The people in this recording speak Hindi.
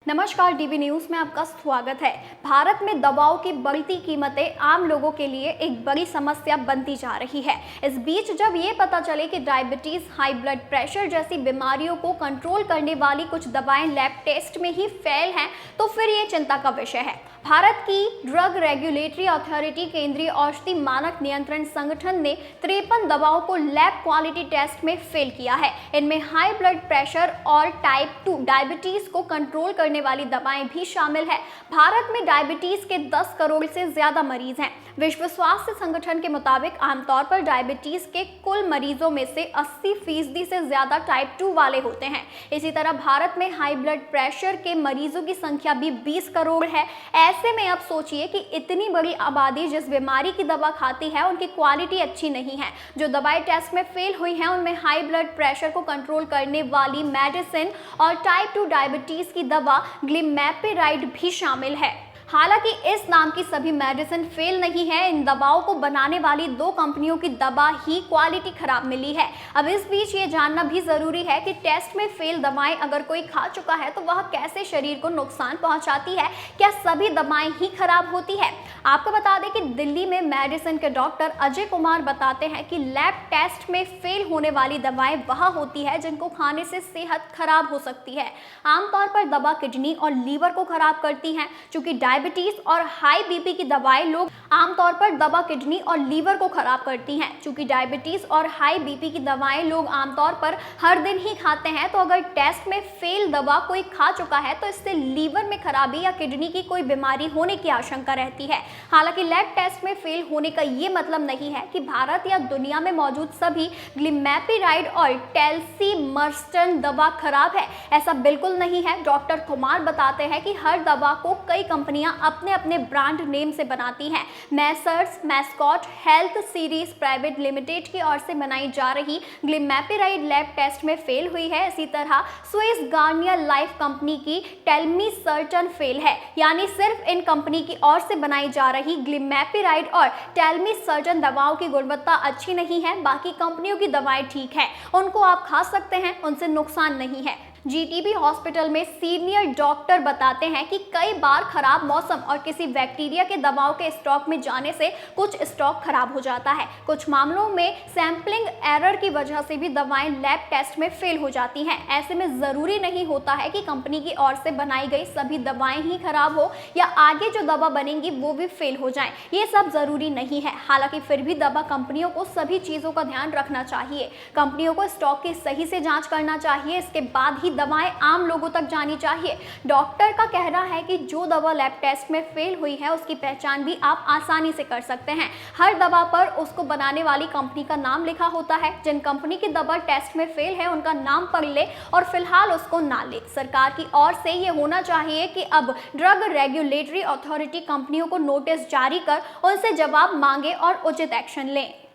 नमस्कार, डीबी न्यूज में आपका स्वागत है। भारत में दवाओं की बढ़ती कीमतें आम लोगों के लिए एक बड़ी समस्या बनती जा रही है। इस बीच जब ये पता चले कि डायबिटीज, हाई ब्लड प्रेशर जैसी बीमारियों को कंट्रोल करने वाली कुछ दवाएं लैब टेस्ट में ही फेल हैं, तो फिर ये चिंता का विषय है। भारत की ड्रग रेगुलेटरी अथॉरिटी, केंद्रीय औषधि मानक नियंत्रण संगठन ने 53 दवाओं को लैब क्वालिटी टेस्ट में फेल किया है। इनमें हाई ब्लड प्रेशर और टाइप 2 डायबिटीज को कंट्रोल करने वाली दवाएं भी शामिल है। भारत में डायबिटीज के 10 करोड़ से ज्यादा मरीज हैं। विश्व स्वास्थ्य संगठन के मुताबिक आमतौर पर डायबिटीज के कुल मरीजों में से 80% से ज्यादा टाइप 2 वाले होते हैं। इसी तरह भारत में हाई ब्लड प्रेशर के मरीजों की संख्या भी 20 करोड़ है। ऐसे में अब सोचिए कि इतनी बड़ी आबादी जिस बीमारी की दवा खाती है, उनकी क्वालिटी अच्छी नहीं है। जो दवाएं टेस्ट में फेल हुई हैं, उनमें हाई ब्लड प्रेशर को कंट्रोल करने वाली मेडिसिन और टाइप 2 डायबिटीज की दवा ग्लिमेपिराइड भी शामिल है। हालांकि इस नाम की सभी मेडिसिन फेल नहीं है। इन दवाओं को बनाने वाली 2 कंपनियों की दवा ही क्वालिटी खराब मिली है। अब इस बीच ये जानना भी जरूरी है कि टेस्ट में फेल दवाएं अगर कोई खा चुका है तो वह कैसे शरीर को नुकसान पहुंचाती है। क्या सभी दवाएं ही खराब होती है? आपको बता दें कि दिल्ली में मेडिसिन के डॉक्टर अजय कुमार बताते हैं कि लैब टेस्ट में फेल होने वाली दवाएं वह होती है जिनको खाने से सेहत खराब हो सकती है। आमतौर पर दवा किडनी और लीवर को खराब करती हैं। चूंकि डायबिटीज और हाई बीपी की दवाएं लोग आमतौर पर दवा किडनी और लीवर को खराब करती हैं। चूंकि डायबिटीज और हाई बीपी की दवाएं लोग आमतौर पर हर दिन ही खाते हैं, तो अगर टेस्ट में फेल दवा कोई खा चुका है तो इससे लीवर में खराबी या किडनी की कोई बीमारी होने की आशंका रहती है। हालांकि लैब टेस्ट में फेल होने का ये मतलब नहीं है कि भारत या दुनिया में मौजूद सभी ग्लिमेपिराइड और टेल्सीमर्स्टन दवा खराब है। ऐसा बिल्कुल नहीं है। डॉक्टर कुमार बताते हैं कि हर दवा को कई कंपनियां अपने अपने ब्रांड नेम से बनाती हैं। Messrs mascot health series private limited की ओर से बनाई जा रही ग्लिमेपिराइड लैब टेस्ट में फेल हुई है। इसी तरह स्विस गार्नियर लाइफ कंपनी की टेल्मीसर्टन फेल है। यानी सिर्फ इन कंपनी की ओर से बनाई जा रही ग्लिमेपिराइड और टेल्मीसर्टन दवाओं की गुणवत्ता अच्छी नहीं है। बाकी कंपनियों की दवाएं ठीक है, उनको आप खा सकते हैं, उनसे नुकसान नहीं है। जीटीबी हॉस्पिटल में सीनियर डॉक्टर बताते हैं कि कई बार खराब मौसम और किसी बैक्टीरिया के दवाओं के स्टॉक में जाने से कुछ स्टॉक खराब हो जाता है। कुछ मामलों में सैंपलिंग एरर की वजह से भी दवाएं लैब टेस्ट में फेल हो जाती हैं। ऐसे में जरूरी नहीं होता है कि कंपनी की ओर से बनाई गई सभी दवाएं ही खराब हो या आगे जो दवा बनेंगी वो भी फेल हो जाए। ये सब जरूरी नहीं है। हालांकि फिर भी दवा कंपनियों को सभी चीजों का ध्यान रखना चाहिए। कंपनियों को स्टॉक की सही से जांच करना चाहिए। इसके बाद ही दवाएं आम लोगों तक जानी चाहिए। डॉक्टर का कहना है कि जो दवा लैब टेस्ट में फेल हुई है उसकी पहचान भी आप आसानी से कर सकते हैं। हर दवा पर उसको बनाने वाली कंपनी का नाम लिखा होता है। जिन कंपनी की दवा टेस्ट में फेल है उनका नाम पढ़ ले और फिलहाल उसको ना ले। सरकार की ओर से ये होना चाहिए कि अब ड्रग रेगुलेटरी अथॉरिटी कंपनियों को नोटिस जारी कर उनसे जवाब मांगे और उचित एक्शन लें।